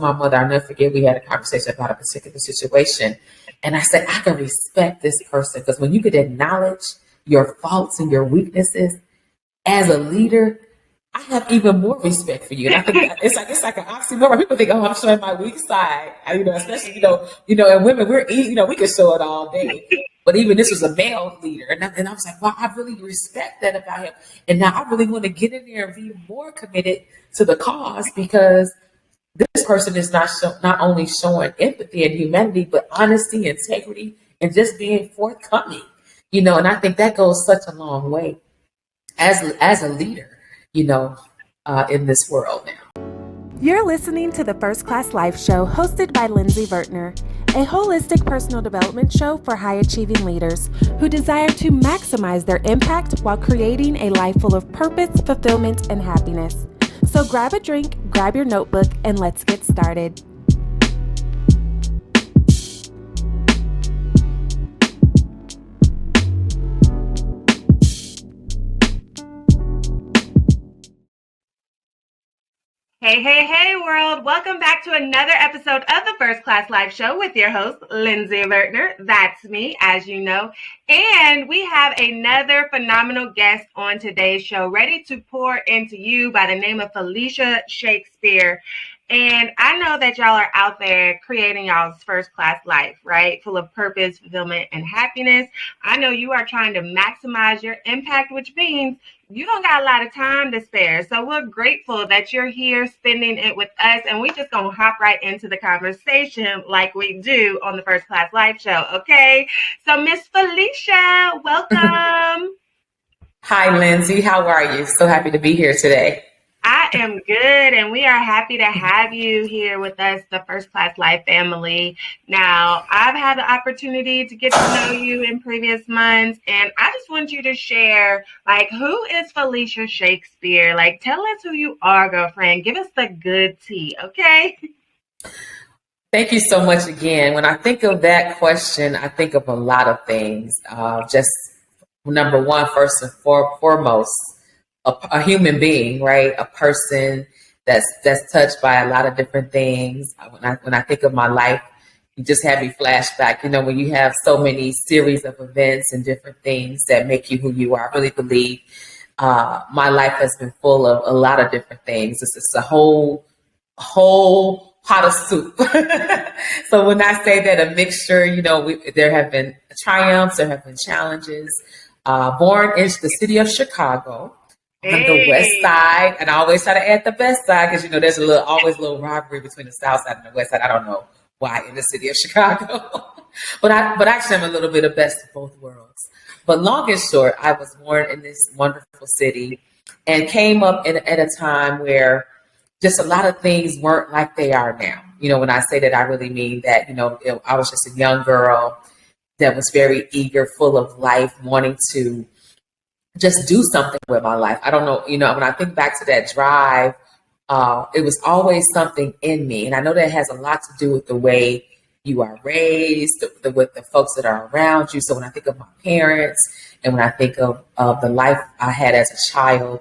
my mother, I'll never forget, we had a conversation about a particular situation. And I said, I can respect this person because when you could acknowledge your faults and your weaknesses as a leader, I have even more respect for you. And I think that it's like an oxymoron. People think, oh, I'm showing my weak side. Especially, and women, we can show it all day. But even this was a male leader. And I was like, wow, I really respect that about him. And now I really want to get in there and be more committed to the cause because this person is not only showing empathy and humanity, but honesty, integrity, and just being forthcoming. And I think that goes such a long way as a leader, in this world now. You're listening to the First Class Life Show hosted by Lindsey Vertner, a holistic personal development show for high-achieving leaders who desire to maximize their impact while creating a life full of purpose, fulfillment, and happiness. So grab a drink, grab your notebook, and let's get started. Hey, world. Welcome back to another episode of the First Class Life Show with your host, Lindsey Vertner. That's me, as you know. And we have another phenomenal guest on today's show, ready to pour into you by the name of Felicia Shakespeare. And I know that y'all are out there creating y'all's first class life, right? Full of purpose, fulfillment, and happiness. I know you are trying to maximize your impact, which means you don't got a lot of time to spare. So we're grateful that you're here spending it with us. And we just gonna hop right into the conversation like we do on the First Class Life Show, okay? So Miss Felicia, welcome. Hi, Lindsey. How are you? So happy to be here today. I am good, and we are happy to have you here with us, the First Class Life family. Now, I've had the opportunity to get to know you in previous months, and I just want you to share, who is Felicia Shakespeare? Tell us who you are, girlfriend. Give us the good tea, okay? Thank you so much again. When I think of that question, I think of a lot of things. Just number one, first and foremost, a human being, right? A person that's touched by a lot of different things. When I think of my life, you just had me flashback. When you have so many series of events and different things that make you who you are, I really believe my life has been full of a lot of different things. It's a whole pot of soup. So when I say that, a mixture, there have been triumphs, there have been challenges. Born in the city of Chicago. On the west side, and I always try to add the best side because there's always a little rivalry between the south side and the west side. I don't know why in the city of Chicago, but actually I'm a little bit of best of both worlds. But long and short, I was born in this wonderful city and came up at a time where just a lot of things weren't like they are now. When I say that, I really mean that I was just a young girl that was very eager, full of life, wanting to just do something with my life. I don't know, when I think back to that drive, it was always something in me. And I know that has a lot to do with the way you are raised, with the folks that are around you. So when I think of my parents and when I think of the life I had as a child,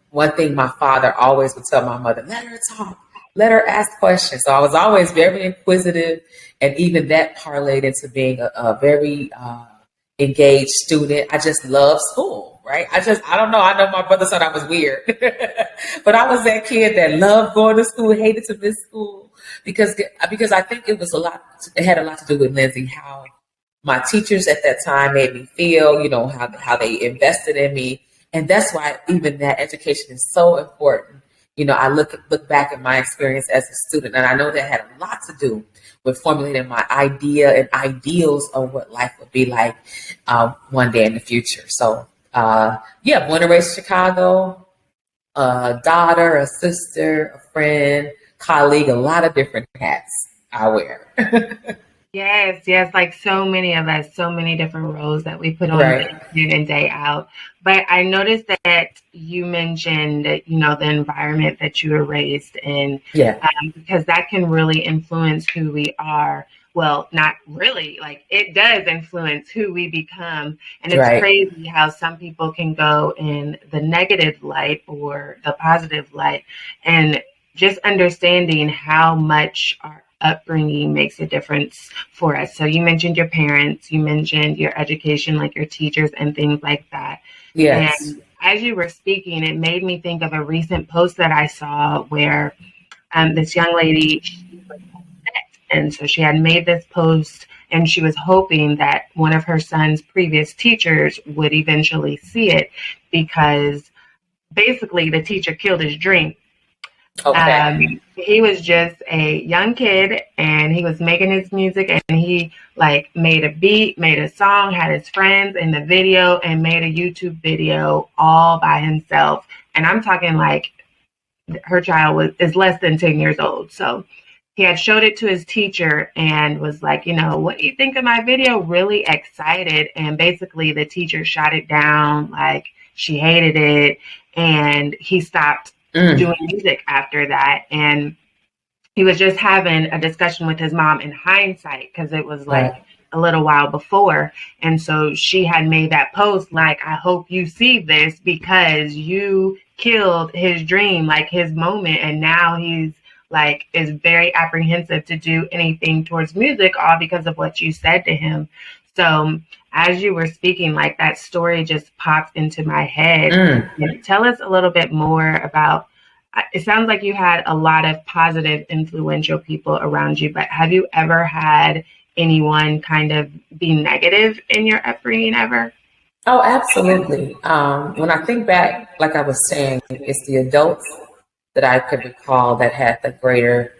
one thing my father always would tell my mother, let her talk, let her ask questions. So I was always very inquisitive. And even that parlayed into being a very engaged student. I just love school, right? I don't know. I know my brother thought I was weird, but I was that kid that loved going to school, hated to miss school because I think it had a lot to do with Lindsey, how my teachers at that time made me feel, how they invested in me. And that's why even that education is so important. I look back at my experience as a student, and I know that had a lot to do with formulating my idea and ideals of what life would be like one day in the future. So, born and raised in Chicago, a daughter, a sister, a friend, colleague, a lot of different hats I wear. Yes, like so many of us, so many different roles that we put on Right. day in and day out. But I noticed that you mentioned, the environment that you were raised in, Yeah. because that can really influence who we are. Well, not really, it does influence who we become. And it's Right. crazy how some people can go in the negative light or the positive light. And just understanding how much our upbringing makes a difference for us. So you mentioned your parents, you mentioned your education, like your teachers and things like that. Yes. And as you were speaking, it made me think of a recent post that I saw where this young lady, she was upset. And so she had made this post and she was hoping that one of her son's previous teachers would eventually see it, because basically the teacher killed his dream. Okay. He was just a young kid and he was making his music, and he like made a beat, made a song, had his friends in the video, and made a YouTube video all by himself. And I'm talking like her child is less than 10 years old. So he had showed it to his teacher and was like, what do you think of my video? Really excited. And basically the teacher shot it down. Like, she hated it. And he stopped doing music after that. And he was just having a discussion with his mom in hindsight, because it was like a little while before. And so she had made that post like, I hope you see this because you killed his dream, like his moment. And now he's like, is very apprehensive to do anything towards music, all because of what you said to him. So as you were speaking, like that story just popped into my head. Tell us a little bit more about, it sounds like you had a lot of positive, influential people around you, but have you ever had anyone kind of be negative in your upbringing ever? Oh, absolutely. When I think back, like I was saying, it's the adults that I could recall that had the greater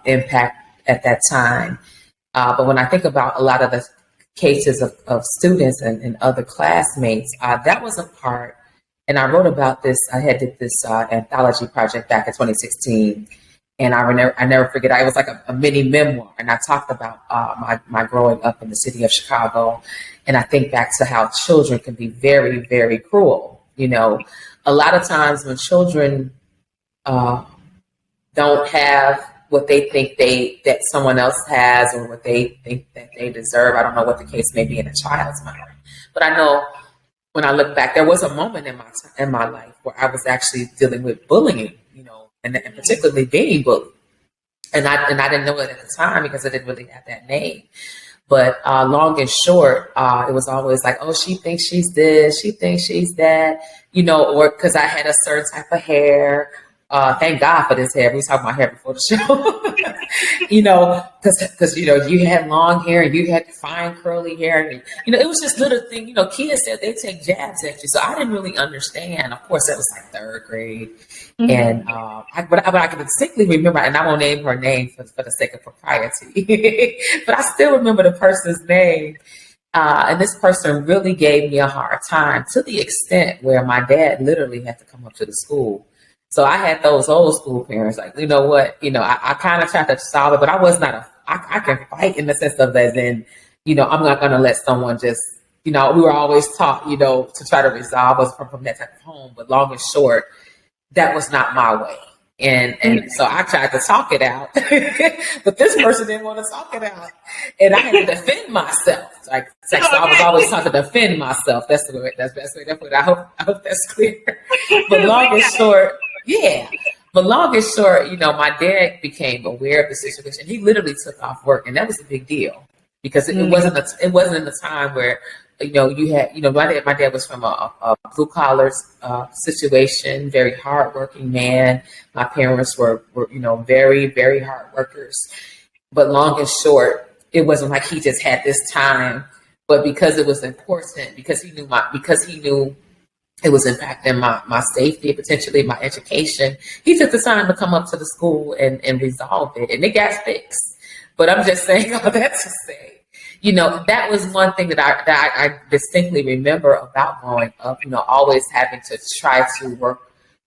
impact at that time. But when I think about a lot of the cases of students and other classmates, that was a part. And I wrote about this. I had did this anthology project back in 2016, and I never forget. It was like a mini memoir, and I talked about my growing up in the city of Chicago, and I think back to how children can be very, very cruel. A lot of times when children don't have what they think that someone else has, or what they think that they deserve. I don't know what the case may be in a child's mind, but I know, when I look back, there was a moment in my life where I was actually dealing with bullying, and particularly being bullied, and I didn't know it at the time because I didn't really have that name. But long and short, it was always like, oh, she thinks she's this, she thinks she's that, or because I had a certain type of hair. Thank God for this hair. We was talking about hair before the show, because you had long hair and you had fine curly hair, and it was just little thing. Kids said they take jabs at you, so I didn't really understand. Of course, that was like third grade, and but I can distinctly remember, and I won't name her name for the sake of propriety, but I still remember the person's name. And this person really gave me a hard time, to the extent where my dad literally had to come up to the school. So I had those old school parents, like, you know what, I kind of tried to solve it, but I was not I can fight in the sense of that, then, I'm not going to let someone just, we were always taught, to try to resolve us from that type of home. But long and short, that was not my way. And so I tried to talk it out, but this person didn't want to talk it out. And I had to defend myself. Like, so I was always taught to defend myself. That's the way, that's the best way to put it. I hope that's clear. But long and short, yeah. But long and short, my dad became aware of the situation. He literally took off work, and that was a big deal, because it wasn't in the time where, you had, my dad was from a blue collar situation, very hardworking man. My parents were very, very hard workers. But long and short, it wasn't like he just had this time, but because it was important, because he knew it was impacting my safety, potentially my education, he took the time to come up to the school and resolve it, and it got fixed. But I'm just saying all that to say, that was one thing that I distinctly remember about growing up, always having to try to work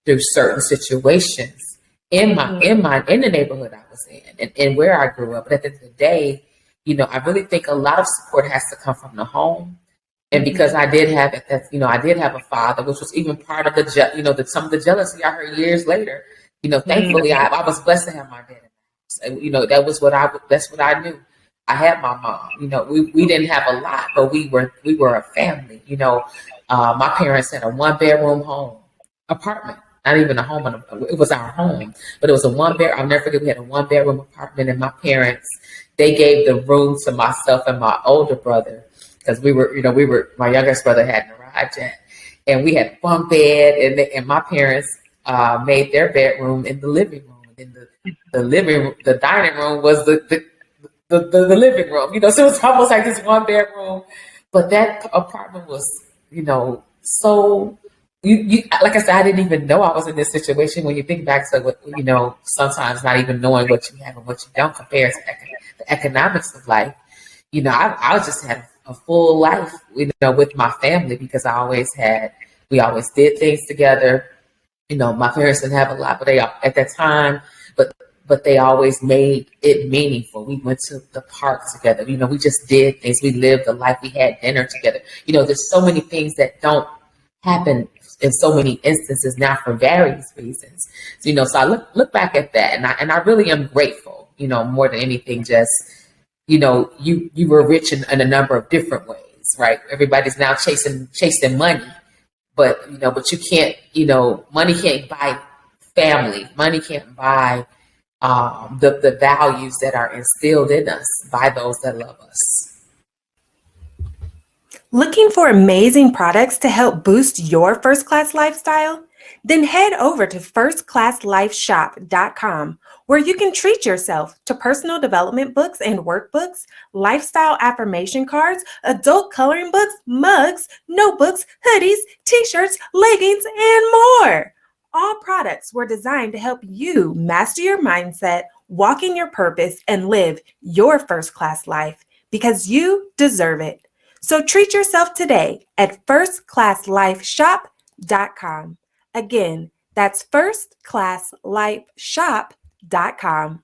through certain situations in the neighborhood I was in, and where I grew up. But at the end of the day, I really think a lot of support has to come from the home. And because I did have a father, which was even part of some of the jealousy I heard years later. Thankfully, I was blessed to have my dad in the house. That's what I knew. I had my mom. We didn't have a lot, but we were a family. My parents had a 1-bedroom home apartment. not even a home, it was our home, but it was a I'll never forget, we had a 1-bedroom apartment, and my parents, they gave the room to myself and my older brother, because my youngest brother hadn't arrived yet, and we had bunk bed, and my parents made their bedroom in the living room, and the dining room was the living room, so it was almost like this 1 bedroom, but that apartment was, so like I said, I didn't even know I was in this situation. When you think back to what, sometimes not even knowing what you have and what you don't compares to the economics of life. I just had a full life, with my family, because we always did things together. My parents didn't have a lot, but at that time, but they always made it meaningful. We went to the park together. We just did things. We lived the life. We had dinner together. There's so many things that don't happen in so many instances now for various reasons. So I look back at that, and I really am grateful. More than anything, just you were rich in a number of different ways, right? Everybody's now chasing money, but you can't. Money can't buy family. Money can't buy the values that are instilled in us by those that love us. Looking for amazing products to help boost your first-class lifestyle? Then head over to firstclasslifeshop.com, where you can treat yourself to personal development books and workbooks, lifestyle affirmation cards, adult coloring books, mugs, notebooks, hoodies, t-shirts, leggings, and more. All products were designed to help you master your mindset, walk in your purpose, and live your first-class life, because you deserve it. So treat yourself today at firstclasslifeshop.com. Again, that's firstclasslifeshop.com.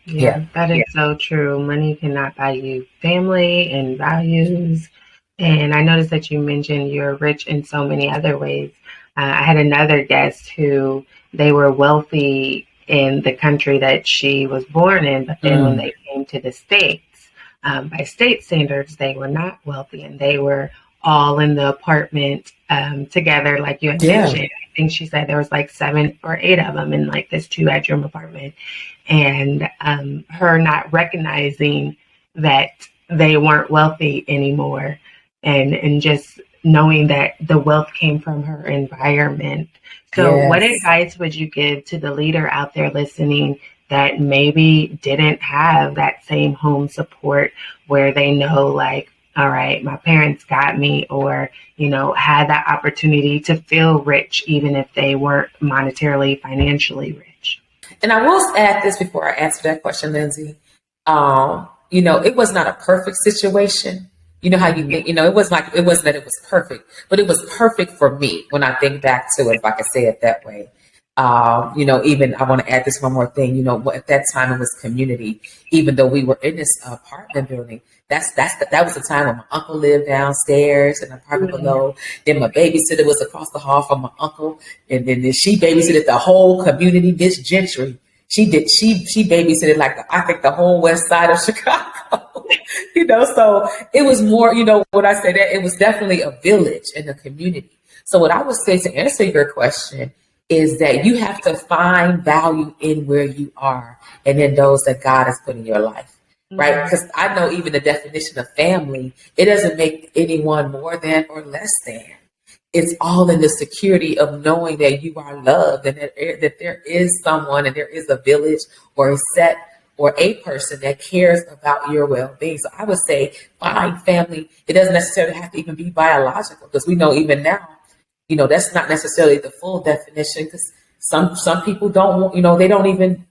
Yeah, that is so true. Money cannot buy you family and values. And I noticed that you mentioned you're rich in so many other ways. I had another guest who they were wealthy in the country that she was born in, but then when they came to the States, by state standards, they were not wealthy, and they were all in the apartment together, like you had mentioned. I think she said there was like 7 or 8 of them in like this 2-bedroom apartment, and her not recognizing that they weren't wealthy anymore, and just knowing that the wealth came from her environment. So what advice would you give to the leader out there listening that maybe didn't have that same home support, where they know, like, all right, my parents got me, or, had that opportunity to feel rich, even if they weren't monetarily, financially rich? And I will add this before I answer that question, Lindsey. It was not a perfect situation. How you think, it wasn't that it was perfect, but it was perfect for me when I think back to it, if I could say it that way. Even I want to add this one more thing, at that time it was community, even though we were in this apartment building, that was the time when my uncle lived downstairs in the apartment below. Then my babysitter was across the hall from my uncle. And then she babysitted the whole community, Miss Gentry. She babysitted I think the whole west side of Chicago, so it was more, when I say that, it was definitely a village and a community. So what I would say to answer your question is that you have to find value in where you are and in those that God has put in your life, right? Because I know even the definition of family, it doesn't make anyone more than or less than. It's all in the security of knowing that you are loved, and that there is someone, and there is a village or a set or a person that cares about your well-being. So I would say find family. It doesn't necessarily have to even be biological, because we know even now, that's not necessarily the full definition, because some people don't, they don't even,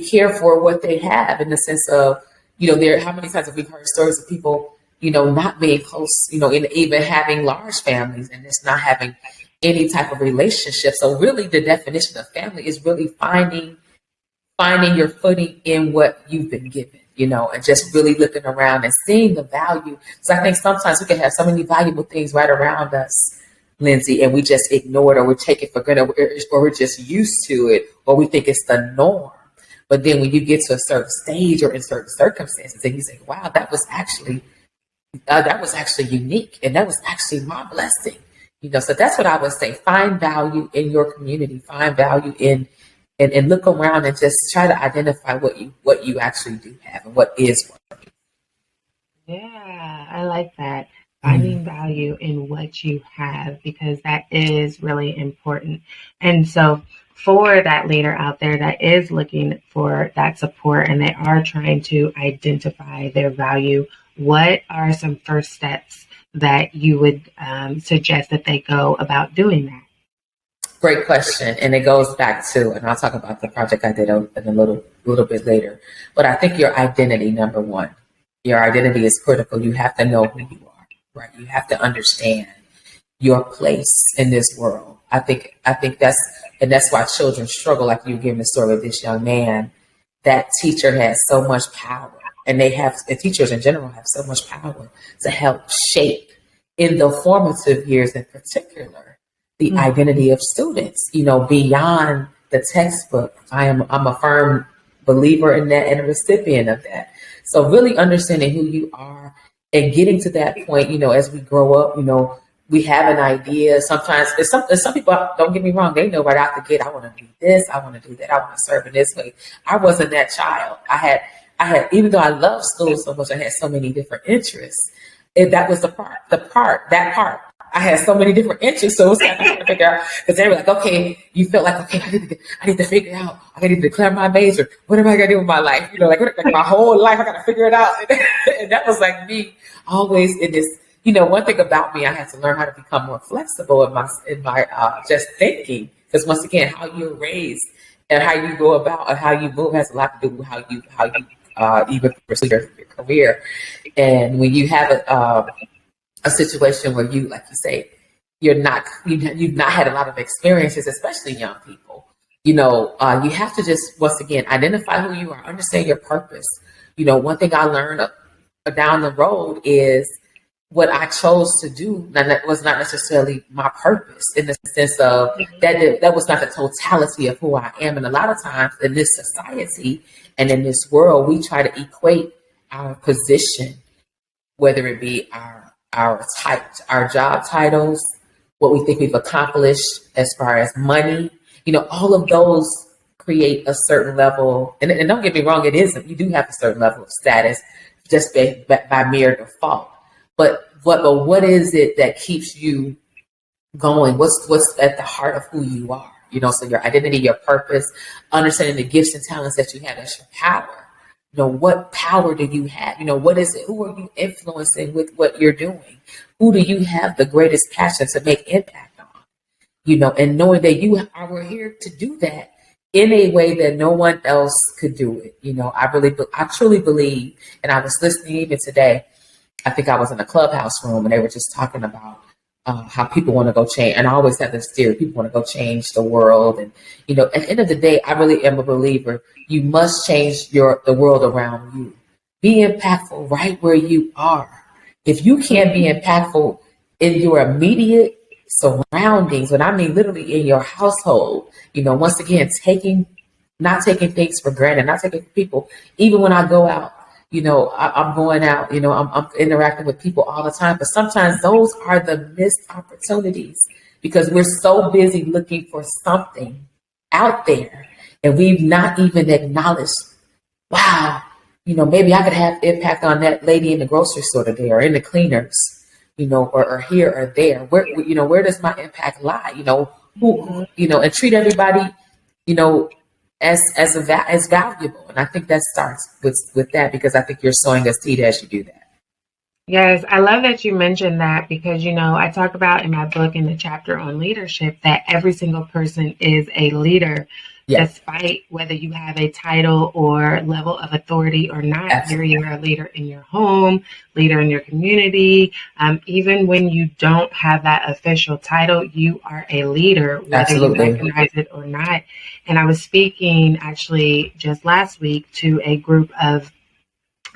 care for what they have, in the sense of, how many times have we heard stories of people, not being close, and even having large families and just not having any type of relationship. So really the definition of family is really finding your footing in what you've been given, and just really looking around and seeing the value. So I think sometimes we can have so many valuable things right around us, Lindsey, and we just ignore it, or we take it for granted, or we're just used to it, or we think it's the norm. But then when you get to a certain stage or in certain circumstances, and you say, wow, that was actually unique, and that was actually my blessing. So that's what I would say. Find value in your community, find value in, and look around and just try to identify what you actually do have and what is working. Yeah, I like that. Finding value in what you have, because that is really important. And so for that leader out there that is looking for that support and they are trying to identify their value, what are some first steps that you would suggest that they go about doing that? Great question. And it goes back to, and I'll talk about the project I did in a little bit later, but I think your identity, number one, your identity is critical. You have to know who you are, right? You have to understand your place in this world. I think that's why children struggle. Like you giving the story of this young man, that teacher has so much power, and teachers in general have so much power to help shape in the formative years in particular, the identity of students, beyond the textbook. I'm a firm believer in that and a recipient of that. So really understanding who you are and getting to that point, as we grow up, we have an idea. Sometimes some people, don't get me wrong, they know right out the gate, I want to do this, I want to do that, I want to serve in this way. I wasn't that child. I had, even though I loved school so much, I had so many different interests. That was that part. I had so many different interests, so it was kind of hard to figure out, because they were like, okay, you felt like, okay, I need to figure out, I need to declare my major. What am I going to do with my life? Like my whole life, I got to figure it out. And that was like me always in this, one thing about me, I had to learn how to become more flexible in my just thinking, because once again, how you're raised and how you go about and how you move has a lot to do with how you even pursue your career. And when you have a situation where you, like you say, you've not had a lot of experiences, especially young people, you have to just, once again, identify who you are, understand your purpose. One thing I learned down the road is what I chose to do, and that was not necessarily my purpose, in the sense of that was not the totality of who I am. And a lot of times in this society and in this world, we try to equate our position, whether it be our job titles, what we think we've accomplished as far as money, all of those create a certain level. And don't get me wrong, it isn't. You do have a certain level of status just by mere default. But what is it that keeps you going? What's at the heart of who you are? So your identity, your purpose, understanding the gifts and talents that you have as your power. What power do you have? What is it? Who are you influencing with what you're doing? Who do you have the greatest passion to make impact on? And knowing that we're here to do that in a way that no one else could do it. I truly believe, and I was listening even today, I think I was in a clubhouse room and they were just talking about how people want to go change. And I always have this theory, people want to go change the world. And, at the end of the day, I really am a believer. You must change the world around you. Be impactful right where you are. If you can't be impactful in your immediate surroundings, and I mean literally in your household, once again, not taking things for granted, not taking people, even when I go out, I'm going out, I'm interacting with people all the time, but sometimes those are the missed opportunities because we're so busy looking for something out there and we've not even acknowledged, wow, maybe I could have impact on that lady in the grocery store today or in the cleaners, or here or there. Where does my impact lie? And treat everybody, as valuable. And I think that starts with that, because I think you're sowing a seed as you do that. Yes, I love that you mentioned that, because, I talk about in my book, in the chapter on leadership, that every single person is a leader, despite whether you have a title or level of authority or not. Absolutely. You're a leader in your home, leader in your community. Even when you don't have that official title, you are a leader, whether Absolutely. you recognize it or not. And I was speaking actually just last week to a group of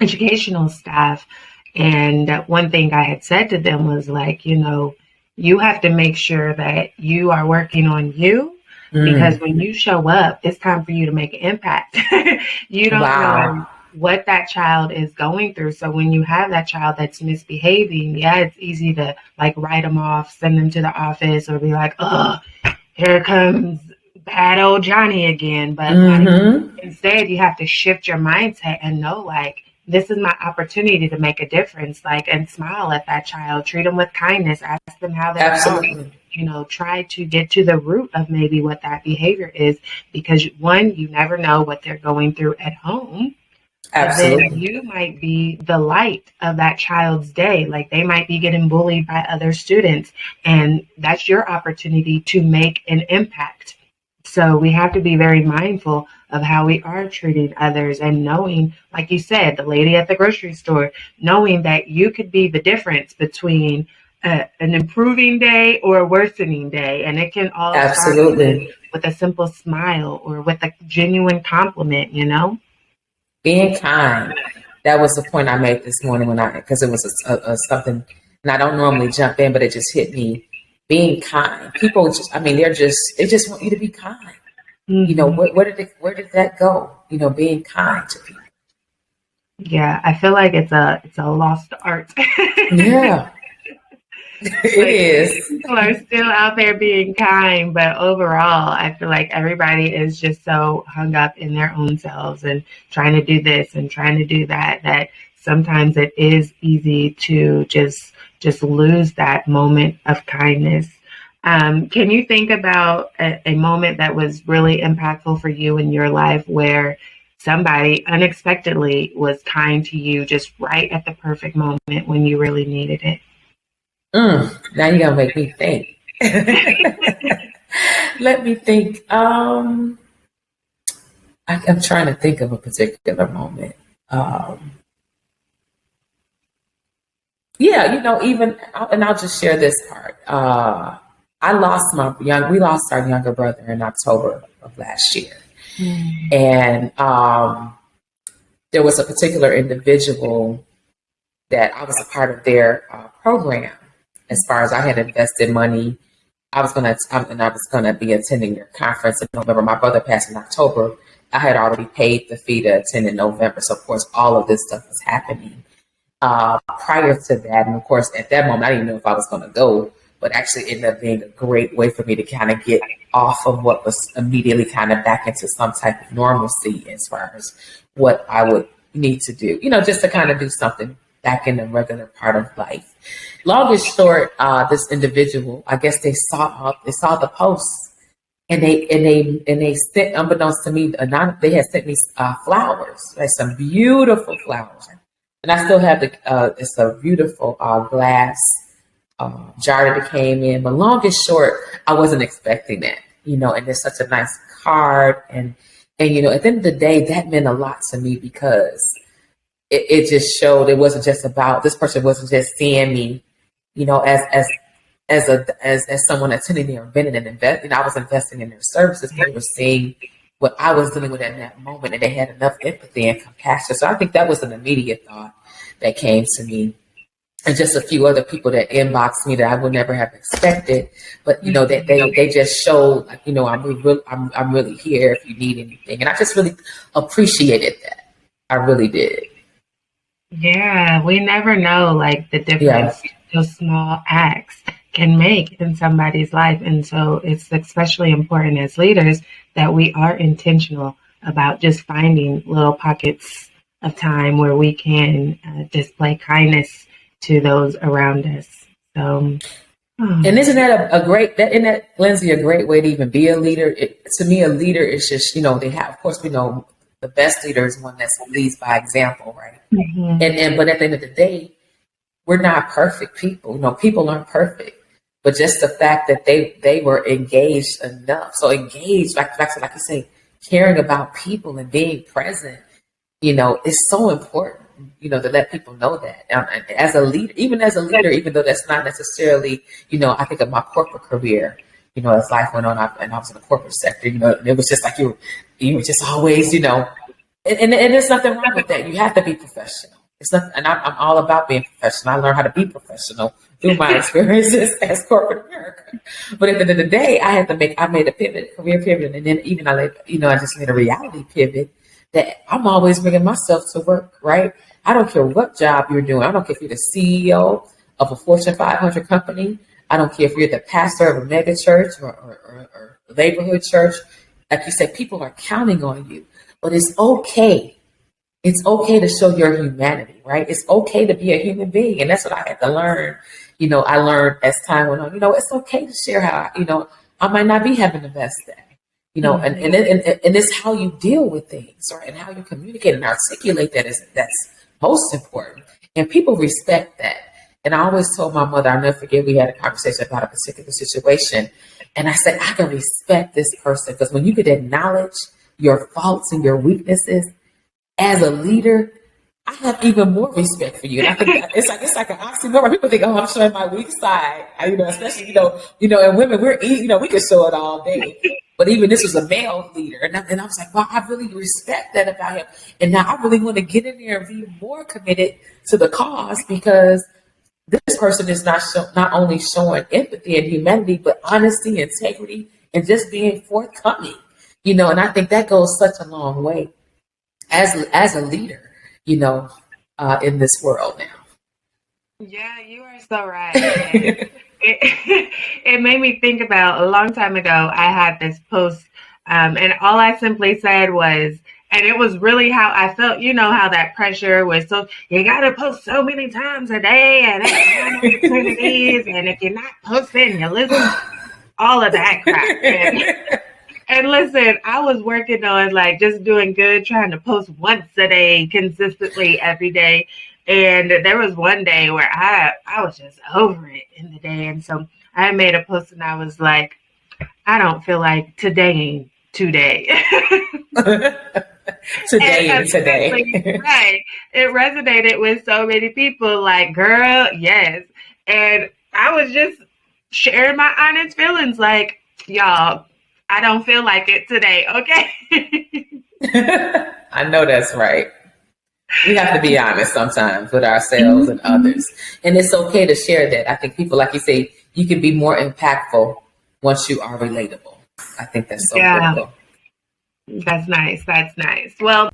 educational staff. And one thing I had said to them was like, you have to make sure that you are working on you, because when you show up, it's time for you to make an impact. You don't know what that child is going through. So when you have that child that's misbehaving, yeah, it's easy to like write them off, send them to the office, or be like, oh, here comes bad old Johnny again. But like instead you have to shift your mindset and know like, this is my opportunity to make a difference, like, and smile at that child, treat them with kindness, ask them how they are, you know, try to get to the root of maybe what that behavior is, because one, you never know what they're going through at home. Absolutely. Then you might be the light of that child's day. Like they might be getting bullied by other students, and that's your opportunity to make an impact. So we have to be very mindful of how we are treating others, and knowing, like you said, the lady at the grocery store, knowing that you could be the difference between an improving day or a worsening day. And it can all start with a simple smile or with a genuine compliment, you know? Being kind. That was the point I made this morning because it was a something, and I don't normally jump in, but it just hit me. Being kind. People just, I mean, they just want you to be kind. You know, where did that go? You know, being kind to people. Yeah, I feel like it's a lost art. Yeah. It is. People are still out there being kind, but overall, I feel like everybody is just so hung up in their own selves and trying to do this and trying to do that, that sometimes it is easy to just lose that moment of kindness. Can you think about a moment that was really impactful for you in your life where somebody unexpectedly was kind to you just right at the perfect moment when you really needed it? Now you're going to make me think. Let me think. I'm trying to think of a particular moment. Yeah, you know, and I'll just share this part. We lost our younger brother in October of last year. And there was a particular individual that I was a part of their program. As far as I had invested money, I was going to be attending their conference in November. My brother passed in October. I had already paid the fee to attend in November. So of course, all of this stuff was happening. Prior to that, and of course, at that moment, I didn't know if I was going to go, but actually ended up being a great way for me to kind of get off of what was immediately kind of back into some type of normalcy as far as what I would need to do, you know, just to kind of do something back in the regular part of life. Long and short, this individual, I guess they saw the posts, and they sent, unbeknownst to me, they had sent me flowers, like some beautiful flowers. And I still have it's a beautiful glass jar that it came in. But long and short, I wasn't expecting that, you know, and it's such a nice card. And you know, at the end of the day, that meant a lot to me because it just showed it wasn't just about, this person wasn't just seeing me, you know, as someone attending their event and investing. I was investing in their services. They were seeing what I was dealing with in that moment, and they had enough empathy and compassion. So I think that was an immediate thought that came to me, and just a few other people that inboxed me that I would never have expected. But you know, that they just showed, like, you know, I'm really here if you need anything, and I just really appreciated that. I really did. Yeah, we never know, like, the difference those small acts can make in somebody's life. And so it's especially important as leaders that we are intentional about just finding little pockets of time where we can display kindness to those around us. So, and isn't that Lindsey, a great way to even be a leader? To me, a leader is just, you know, of course, we know the best leader is one that leads by example, right? Mm-hmm. But at the end of the day, we're not perfect people. You know, people aren't perfect. But just the fact that they were engaged enough. So engaged, like you say, caring about people and being present, you know, is so important, you know, to let people know that. As a leader, even though that's not necessarily, you know, I think of my corporate career, you know, as life went on, and I was in the corporate sector, you know, it was just like you were just always, you know, and there's nothing wrong with that. You have to be professional. And I'm all about being professional. I learned how to be professional through my experiences as corporate America. But at the end of the day, I made a career pivot, and then even I just made a reality pivot that I'm always bringing myself to work, right? I don't care what job you're doing. I don't care if you're the CEO of a Fortune 500 company. I don't care if you're the pastor of a mega church or neighborhood church. Like you said, people are counting on you, but it's okay. It's okay to show your humanity, right? It's okay to be a human being. And that's what I had to learn. I learned as time went on, it's okay to share how, I might not be having the best day, and it's how you deal with things, right? And how you communicate and articulate that's most important. And people respect that. And I always told my mother, I'll never forget, we had a conversation about a particular situation. And I said, I can respect this person because when you could acknowledge your faults and your weaknesses as a leader, I have even more respect for you. And I think it's like an oxymoron. People think, oh, I'm showing my weak side. Especially, and women, we can show it all day. But even this was a male leader. And I was like, wow, I really respect that about him. And now I really want to get in there and be more committed to the cause because this person is not only showing empathy and humanity, but honesty, integrity, and just being forthcoming. And I think that goes such a long way as a leader, in this world now. Yeah, you are so right. It made me think about a long time ago. I had this post, and all I simply said was, and it was really how I felt, how that pressure was. So you got to post so many times a day and opportunities. And if you're not posting, you lose all of that crap. And listen, I was working on just doing good, trying to post once a day consistently every day. And there was one day where I was just over it in the day. And so I made a post and I was like, I don't feel like today. Today and today. Right. It resonated with so many people like, girl, yes. And I was just sharing my honest feelings like, y'all, I don't feel like it today, okay? I know that's right. We have to be honest sometimes with ourselves and others. And it's okay to share that. I think people, like you say, you can be more impactful once you are relatable. I think that's so critical. That's nice. That's nice. Well,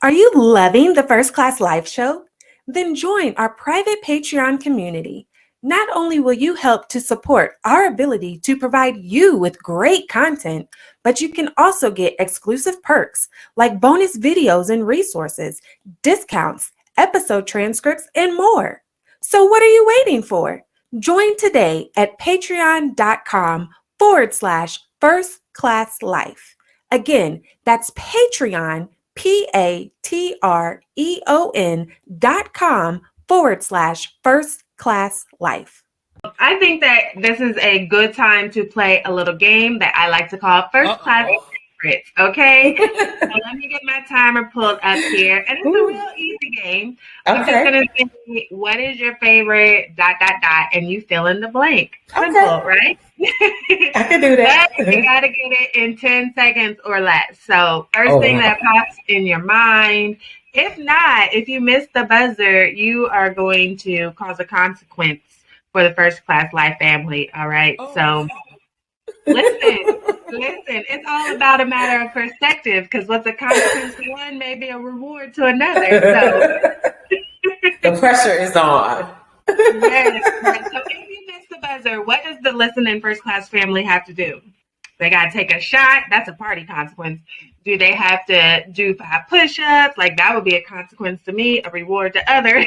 are you loving the First Class Live show? Then join our private Patreon community. Not only will you help to support our ability to provide you with great content, but you can also get exclusive perks like bonus videos and resources, discounts, episode transcripts, and more. So what are you waiting for? Join today at patreon.com/First Class Life. Again, that's Patreon, patreon.com/First Class Life. I think that this is a good time to play a little game that I like to call First Class Secrets. Okay, so let me get my timer pulled up here, and it's a real easy game. I'm just gonna say, what is your favorite ... and you fill in the blank. Simple, right? I can do that. But you gotta get it in 10 seconds or less. So first thing that pops in your mind. If not, if you miss the buzzer, you are going to cause a consequence for the First Class Life family. All right. So listen, it's all about a matter of perspective because what's a consequence to one may be a reward to another. So the pressure is on. Yes. So if you miss the buzzer, what does the listening First Class family have to do? They got to take a shot. That's a party consequence. Do they have to do 5 push-ups? That would be a consequence to me, a reward to others.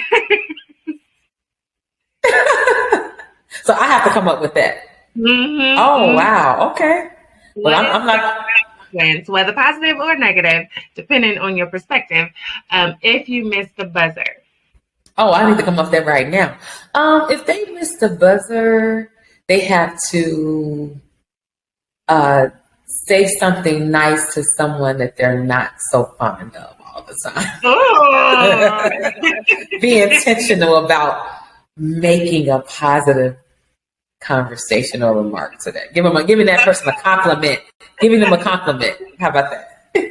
So I have to come up with that. Mm-hmm. Oh, wow. Okay. Well, I'm not. Whether positive or negative, depending on your perspective, if you miss the buzzer. Oh, I need to come up with that right now. If they miss the buzzer, they have to say something nice to someone that they're not so fond of all the time. Be intentional about making a positive conversation or remark to that. Giving that person a compliment. Giving them a compliment. How about that?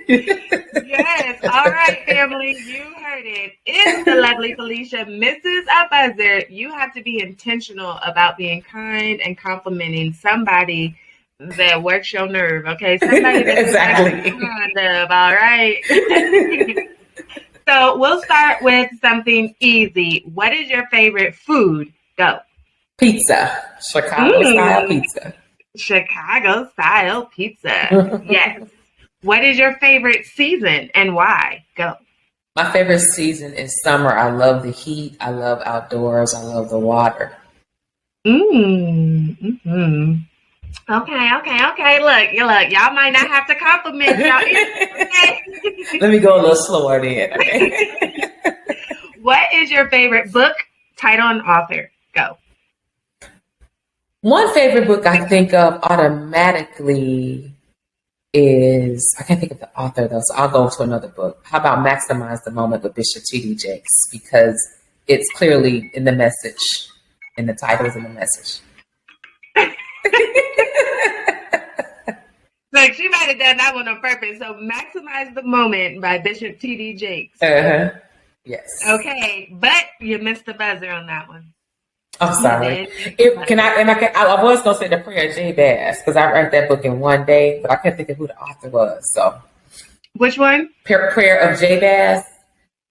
Yes. All right, family. You heard it. If the lovely Felicia misses a buzzer, you have to be intentional about being kind and complimenting somebody that works your nerve. Okay, somebody that Exactly. kind of, all right. So we'll start with something easy. What is your favorite food? Go. Pizza, Chicago style Mm, pizza. Chicago style pizza. Yes. What is your favorite season and why? Go. My favorite season is summer. I love the heat. I love outdoors. I love the water. Mm-hmm. Okay. Look, y'all might not have to compliment y'all. Okay. Let me go a little slower then. Okay. What is your favorite book, title, and author? Go. One favorite book I think of automatically is, I can't think of the author though, so I'll go to another book. How about Maximize the Moment with Bishop T.D. Jakes? Because it's clearly in the message, and the title is in the message. Look, she might have done that one on purpose. So, Maximize the Moment by Bishop T.D. Jakes. Uh-huh. Yes. Okay, but you missed the buzzer on that one. I'm sorry. I was gonna say the prayer of Jabez because I read that book in one day, but I couldn't think of who the author was. So, which one? Prayer of Jabez.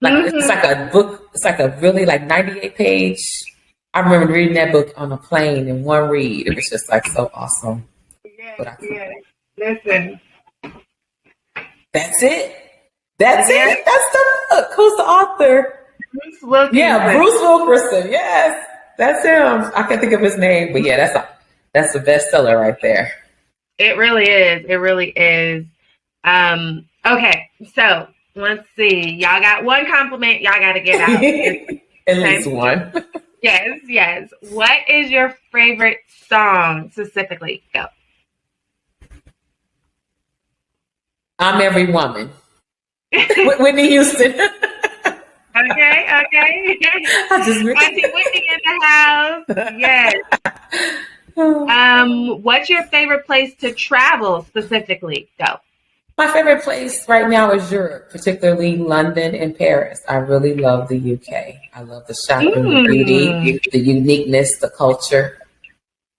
Like Mm-hmm. It's like a book. It's like a really 98 page. I remember reading that book on a plane in one read. It was just like so awesome. Yeah. Listen. That's it. That's the book. Who's the author? Bruce Wilkinson. Yeah, Bruce Wilkinson. Yes, that's him. I can't think of his name, but yeah, that's a bestseller right there. It really is. It really is. Okay, so let's see. Y'all got one compliment. Y'all got to get out. At least one. Yes. What is your favorite song specifically? Go. I'm Every Woman. Whitney Houston. Okay. Auntie Whitney in the house. Yes. What's your favorite place to travel specifically? Go. My favorite place right now is Europe, particularly London and Paris. I really love the UK. I love the shopping, the beauty, the uniqueness, the culture.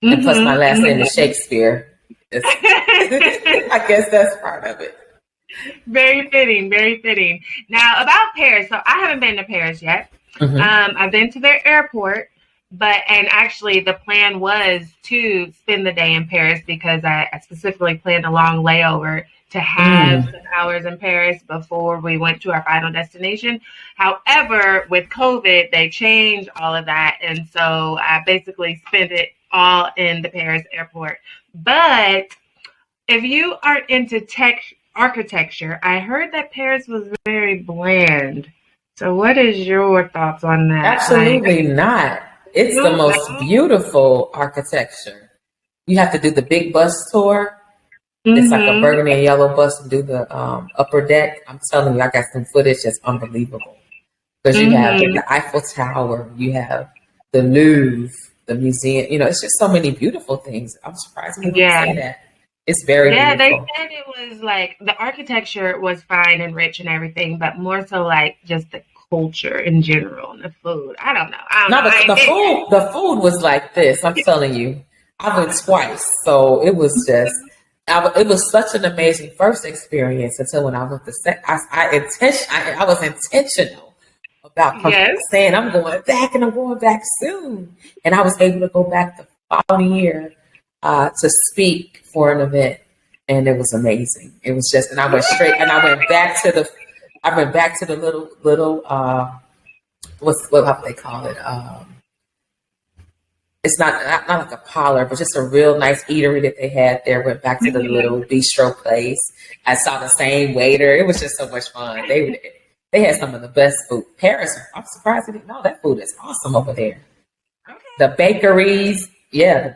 And plus my last name is Shakespeare. I guess that's part of it. Very fitting. Now about Paris. So I haven't been to Paris yet. Mm-hmm. I've been to their airport, and actually the plan was to spend the day in Paris because I specifically planned a long layover to have some hours in Paris before we went to our final destination. However, with COVID, they changed all of that. And so I basically spent it all in the Paris airport. But if you aren't into tech architecture, I heard that Paris was very bland. So what is your thoughts on that? Absolutely not. It's the most beautiful architecture. You have to do the big bus tour. It's like a burgundy and yellow bus and do the upper deck. I'm telling you, I got some footage that's unbelievable. Because you have the Eiffel Tower, you have the Louvre, the museum. It's just so many beautiful things. I'm surprised people say that. It's very beautiful. They said it was like the architecture was fine and rich and everything, but more so like just the culture in general and the food. I don't know. The food was like this. I'm telling you, I went twice, so it was just. It was such an amazing first experience until when I went to I was intentional about saying I'm going back and I'm going back soon, and I was able to go back the following year to speak for an event, and it was amazing. It was just, and I went straight, and I went back to the little what they call it. It's not like a parlor, but just a real nice eatery that they had there. Went back to the little bistro place. I saw the same waiter. It was just so much fun. They had some of the best food. Paris, I'm surprised I didn't know that food is awesome over there. Okay. The bakeries, the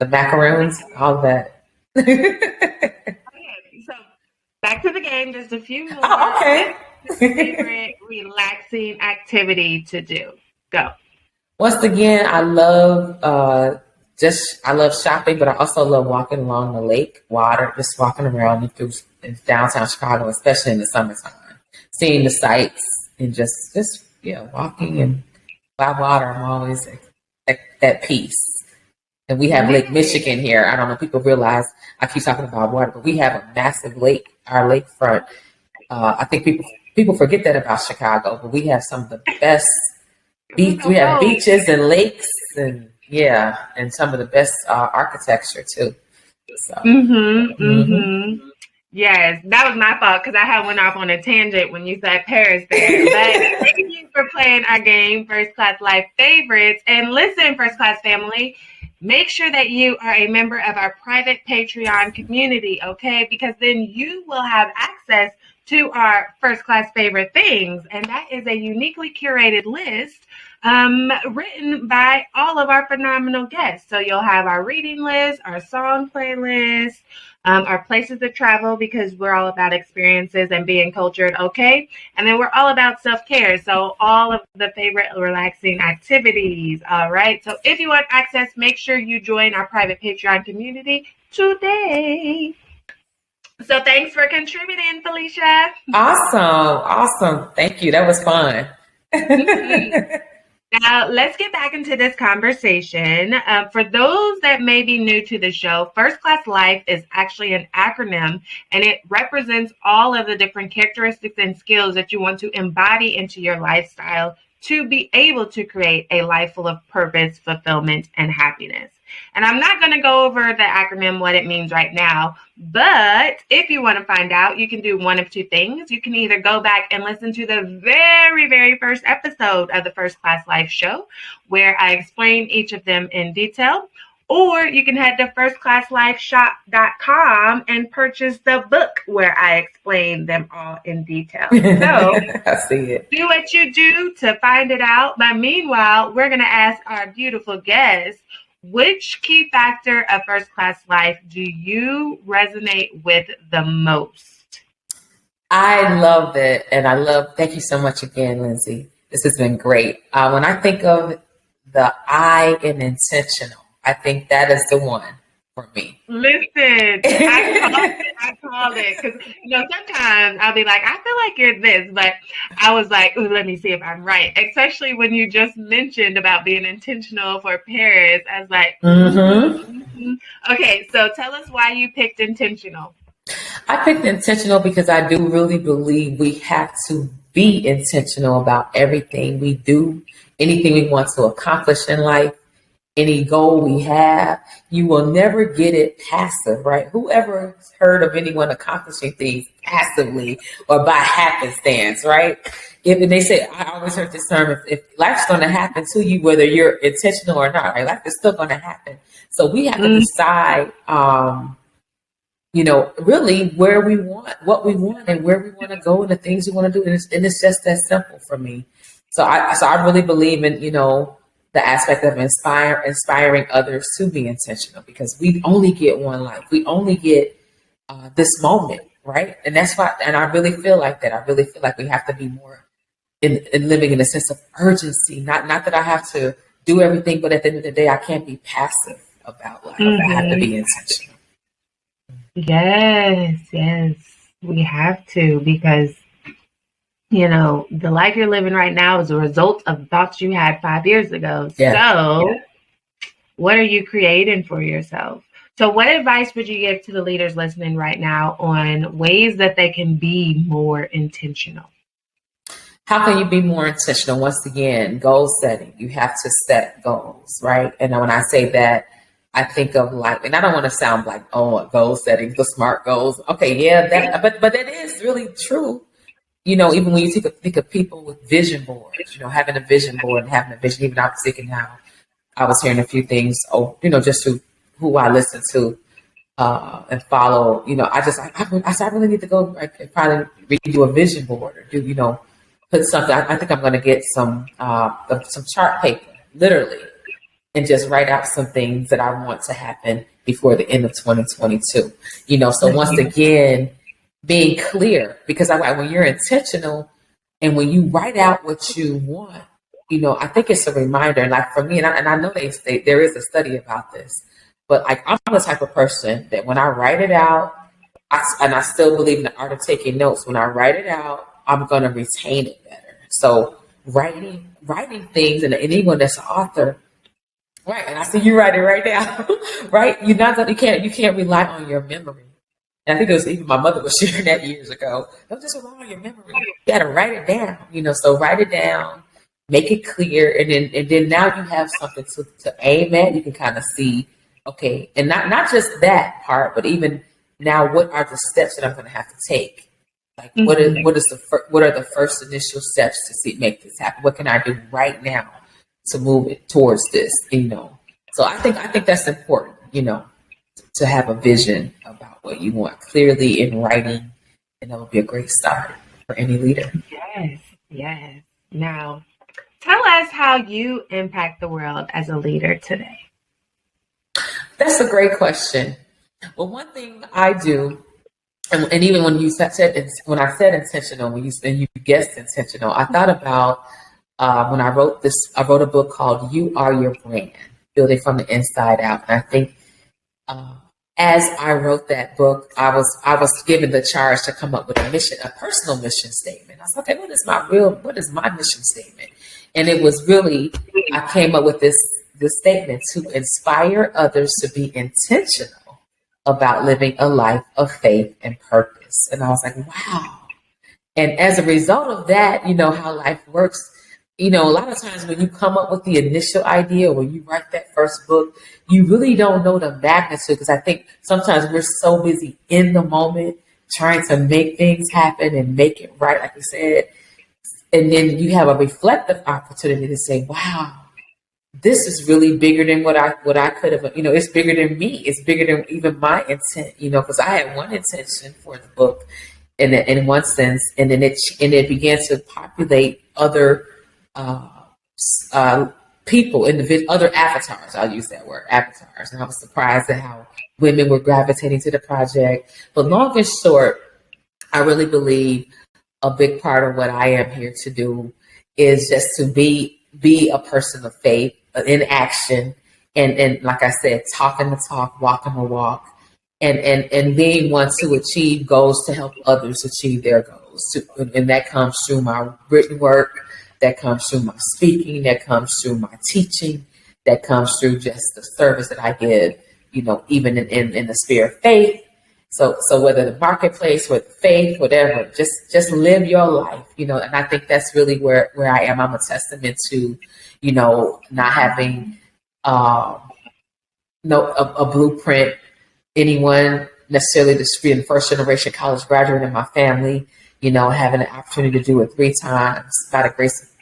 macaroons, all that. Okay, so back to the game. Just a few more. Oh, okay. Favorite relaxing activity to do. Go. Once again, I love I love shopping, but I also love walking along the lake, water, just walking around through downtown Chicago, especially in the summertime, seeing the sights and just walking and by water. I'm always at peace. And we have Lake Michigan here. I don't know if people realize I keep talking about water, but we have a massive lake, our lakefront. I think people forget that about Chicago, but we have some of the best beach. We have beaches and lakes, and and some of the best architecture too. So. Yes, that was my fault because I went off on a tangent when you said Paris there. But thank you for playing our game, First Class Life Favorites. And listen, First Class family, make sure that you are a member of our private Patreon community, okay? Because then you will have access to our First Class Favorite Things. And that is a uniquely curated list written by all of our phenomenal guests. So you'll have our reading list, our song playlist, our places to travel, because we're all about experiences and being cultured, okay? And then we're all about self-care. So all of the favorite relaxing activities, all right? So if you want access, make sure you join our private Patreon community today. So thanks for contributing, Felicia. Awesome. Thank you. That was fun. Now, let's get back into this conversation. For those that may be new to the show, First Class Life is actually an acronym, and it represents all of the different characteristics and skills that you want to embody into your lifestyle to be able to create a life full of purpose, fulfillment, and happiness. And I'm not going to go over the acronym, what it means right now, but if you want to find out, you can do one of two things. You can either go back and listen to the very, very first episode of the First Class Life show, where I explain each of them in detail, or you can head to firstclasslifeshop.com and purchase the book where I explain them all in detail. So I see it. Do what you do to find it out. But meanwhile, we're going to ask our beautiful guests, which key factor of First Class Life do you resonate with the most? I love it. And thank you so much again, Lindsey. This has been great. When I think of the I in intentional, I think that is the one for me. Listen, I called it because, sometimes I'll be like, I feel like you're this, but I was like, ooh, let me see if I'm right. Especially when you just mentioned about being intentional for Paris. I was like, Okay, so tell us why you picked intentional. I picked intentional because I do really believe we have to be intentional about everything we do, anything we want to accomplish in life. Any goal we have, you will never get it passive, right? Whoever heard of anyone accomplishing things passively or by happenstance, right? And they say, I always heard this term, if life's going to happen to you, whether you're intentional or not, right? Life is still going to happen. So we have to decide, really where we want, what we want, and where we want to go, and the things we want to do. And it's just that simple for me. So I really believe in, the aspect of inspiring others to be intentional, because we only get one life. We only get this moment, right? And that's why, and I really feel like that. I really feel like we have to be more in living in a sense of urgency. Not that I have to do everything, but at the end of the day, I can't be passive about life. I have to be intentional. Yes, we have to, because the life you're living right now is a result of thoughts you had 5 years ago. So what are you creating for yourself? So what advice would you give to the leaders listening right now on ways that they can be more intentional? How can you be more intentional? Once again, goal setting. You have to set goals, right? And when I say that, I think of and I don't want to sound like, goal setting, the SMART goals. Okay, but that is really true. Even when you think of people with vision boards, having a vision board and having a vision, even I was thinking how I was hearing a few things, just who I listen to and follow, I really need to go probably redo a vision board or do, put something. I think I'm going to get some chart paper, literally, and just write out some things that I want to happen before the end of 2022. So once again, being clear, because when you're intentional and when you write out what you want, I think it's a reminder. And for me, and I know there is a study about this, but I'm the type of person that when I write it out, I still believe in the art of taking notes. When I write it out, I'm going to retain it better. So writing things, and anyone that's an author, Right, and I see you writing right now. Right, you can't rely on your memory. And I think it was even my mother was sharing that years ago. Don't just rely on your memory. You got to write it down. So write it down, make it clear, and then now you have something to aim at. You can kind of see, okay, and not just that part, but even now, what are the steps that I'm going to have to take? Like, what are the first initial steps to make this happen? What can I do right now to move it towards this? So I think that's important. To have a vision about what you want clearly in writing, and that would be a great start for any leader. Yes. Now, tell us how you impact the world as a leader today. That's a great question. Well, one thing I do, and even when I said intentional, when you guessed intentional, I thought about when I wrote a book called "You Are Your Brand: Building from the Inside Out," and I think. As I wrote that book, I was given the charge to come up with a personal mission statement. I was like, okay, what is my mission statement? And it was really, I came up with this statement: to inspire others to be intentional about living a life of faith and purpose. And I was like, wow. And as a result of that, how life works. A lot of times when you come up with the initial idea, when you write that first book, you really don't know the magnitude, because I think sometimes we're so busy in the moment trying to make things happen and make it right, like you said. And then you have a reflective opportunity to say, wow, this is really bigger than what I could have, it's bigger than me. It's bigger than even my intent, because I had one intention for the book in one sense, and then it began to populate other people, other avatars. I'll use that word, avatars. And I was surprised at how women were gravitating to the project. But long and short, I really believe a big part of what I am here to do is just to be a person of faith in action, and like I said, talking the talk, walking the walk, and being one to achieve goals to help others achieve their goals. And that comes through my written work. That comes through my speaking, that comes through my teaching, that comes through just the service that I give, even in the sphere of faith. So whether the marketplace, or the faith, whatever, just live your life, and I think that's really where I am. I'm a testament to, not having a blueprint, anyone necessarily to be in first generation college graduate in my family, having an opportunity to do it 3 times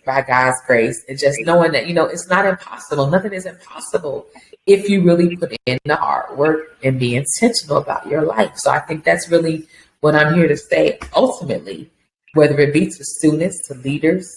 by God's grace, and just knowing that, it's not impossible. Nothing is impossible if you really put in the hard work and be intentional about your life. So I think that's really what I'm here to say. Ultimately, whether it be to students, to leaders,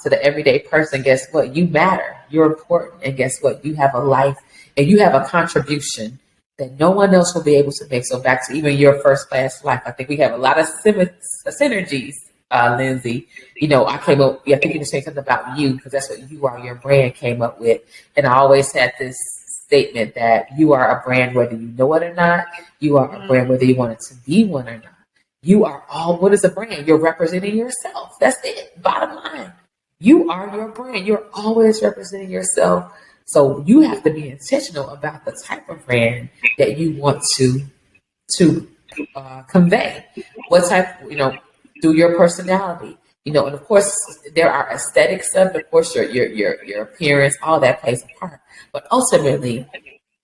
to the everyday person, guess what? You matter. You're important. And guess what? You have a life, and you have a contribution that no one else will be able to make. So back to even your first class life, I think we have a lot of synergies, Lindsey. I came up, I think you were saying something about you, because that's what You Are Your Brand came up with. And I always had this statement that you are a brand whether you know it or not. You are a brand whether you want it to be one or not. You are what is a brand? You're representing yourself. That's it. Bottom line. You are your brand. You're always representing yourself. So you have to be intentional about the type of brand that you want to convey. What type, through your personality, and of course there are aesthetics of it. Of course, your appearance, all that plays a part. But ultimately,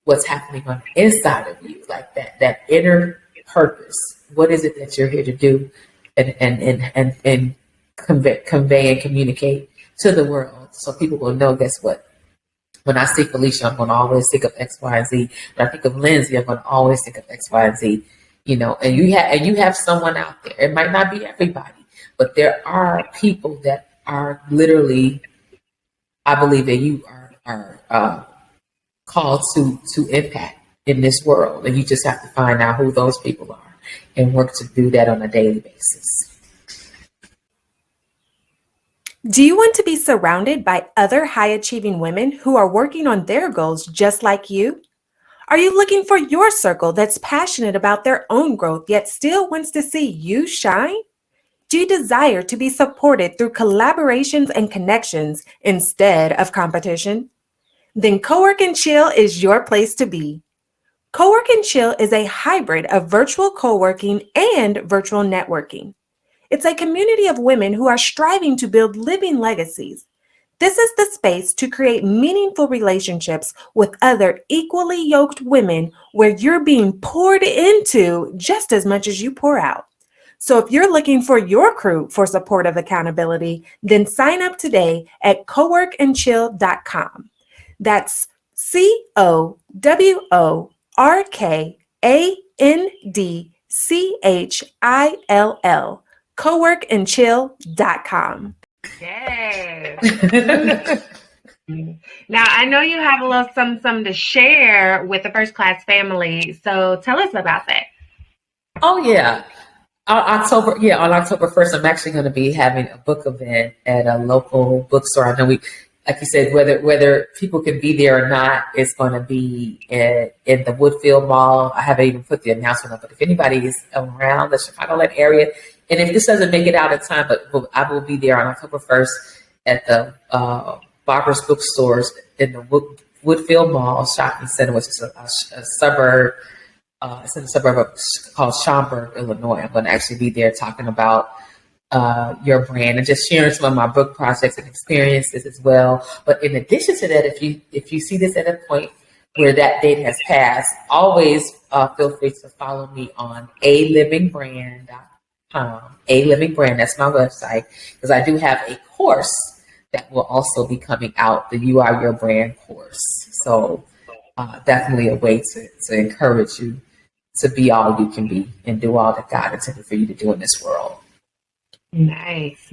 what's happening on the inside of you, like that inner purpose. What is it that you're here to do, and convey and communicate to the world, so people will know. Guess what? When I see Felicia, I'm going to always think of X, Y, and Z. When I think of Lindsey, I'm going to always think of X, Y, and Z. And you have someone out there. It might not be everybody, but there are people that are literally, I believe that you are called to impact in this world, and you just have to find out who those people are and work to do that on a daily basis. Do you want to be surrounded by other high-achieving women who are working on their goals just like you? Are you looking for your circle that's passionate about their own growth yet still wants to see you shine? Do you desire to be supported through collaborations and connections instead of competition? Then Cowork and Chill is your place to be. Cowork and Chill is a hybrid of virtual co-working and virtual networking. It's a community of women who are striving to build living legacies. This is the space to create meaningful relationships with other equally yoked women where you're being poured into just as much as you pour out. So if you're looking for your crew for supportive accountability, then sign up today at coworkandchill.com. That's COWORKANDCHILL, coworkandchill.com. Yes. Now, I know you have a little something to share with the First Class family. So tell us about that. Oh yeah. On October 1st, I'm actually going to be having a book event at a local bookstore. I know like you said, whether people can be there or not, it's going to be in the Woodfield Mall. I haven't even put the announcement up, but if anybody is around the Chicagoland area, and if this doesn't make it out in time, but I will be there on October 1st at the Barbara's Bookstores in the Woodfield Mall Shopping Center, which is a suburb. It's in a suburb called Schaumburg, Illinois. I'm going to actually be there talking about your brand and just sharing some of my book projects and experiences as well. But in addition to that, if you see this at a point where that date has passed, always feel free to follow me on alivingbrand.com. A-Living-Brand, that's my website, because I do have a course that will also be coming out, the You Are Your Brand course. So definitely a way to encourage you to be all you can be and do all that God intended for you to do in this world. Nice.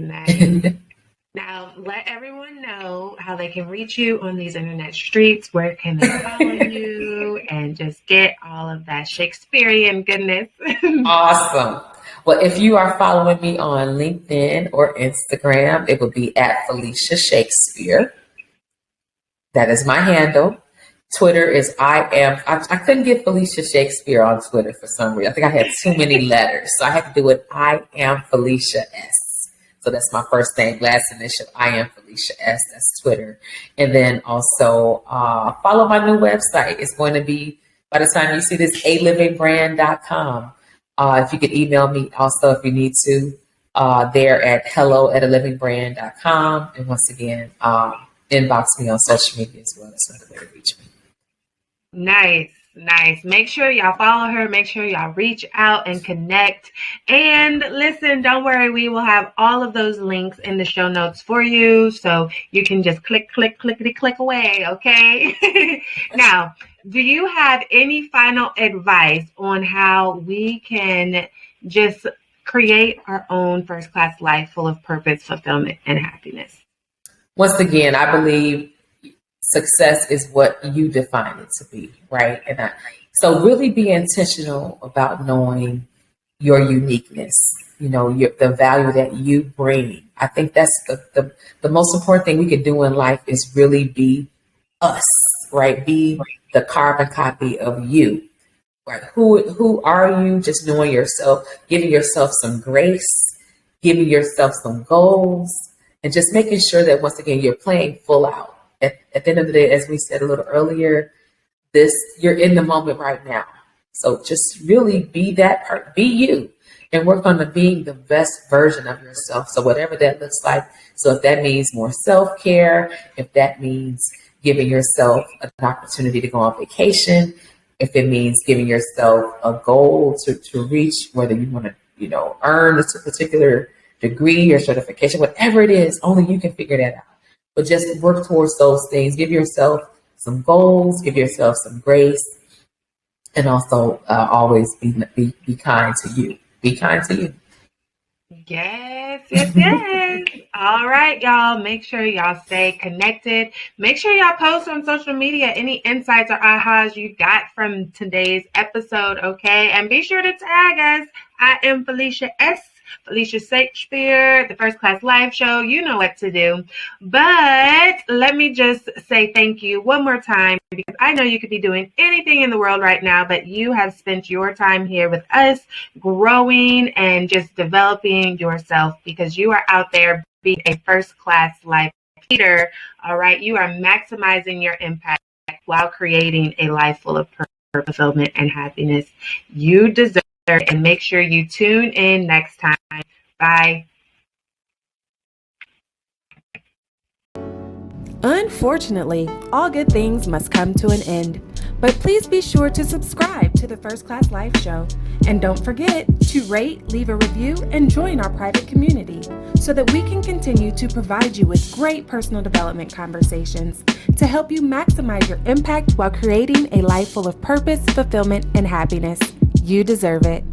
Now, let everyone know how they can reach you on these internet streets. Where can they follow you and just get all of that Shakespearean goodness? Awesome. Well, if you are following me on LinkedIn or Instagram, it will be at Felicia Shakespeare. That is my handle. Twitter is I couldn't get Felicia Shakespeare on Twitter for some reason. I think I had too many letters. So I had to do it I am Felicia S. So that's my first name, last initial, I am Felicia S. That's Twitter. And then also follow my new website. It's going to be, by the time you see this, alivingbrand.com. If you could email me also if you need to, there at hello@alivingbrand.com. And once again, inbox me on social media as well. That's another way to reach me. Nice. Make sure y'all follow her. Make sure y'all reach out and connect. And listen, don't worry. We will have all of those links in the show notes for you. So you can just click away. Okay. Now, do you have any final advice on how we can just create our own first class life full of purpose, fulfillment, and happiness? Once again, I believe success is what you define it to be, right? So really be intentional about knowing your uniqueness, the value that you bring. I think that's the most important thing we can do in life is really be us, right? Be the carbon copy of you, right? Who are you? Just knowing yourself, giving yourself some grace, giving yourself some goals, and just making sure that once again, you're playing full out. At the end of the day, as we said a little earlier, you're in the moment right now. So just really be that part, be you, and work on being the best version of yourself. So whatever that looks like. So if that means more self-care, if that means giving yourself an opportunity to go on vacation, if it means giving yourself a goal to reach, whether you want to, earn a particular degree or certification, whatever it is, only you can figure that out. But just work towards those things. Give yourself some goals, give yourself some grace, and also always be kind to you. Be kind to you. Yes. All right, y'all. Make sure y'all stay connected. Make sure y'all post on social media any insights or ahas you got from today's episode, okay? And be sure to tag us. I am Felicia S. Felicia Shakespeare, the First Class Live Show. You know what to do. But let me just say thank you one more time, because I know you could be doing anything in the world right now, but you have spent your time here with us, growing and just developing yourself, because you are out there being a first class life leader, all right, you are maximizing your impact while creating a life full of purpose, fulfillment, and happiness. You deserve it, and make sure you tune in next time. Bye. Unfortunately, all good things must come to an end. But please be sure to subscribe to the First Class Life Show. And don't forget to rate, leave a review, and join our private community so that we can continue to provide you with great personal development conversations to help you maximize your impact while creating a life full of purpose, fulfillment, and happiness. You deserve it.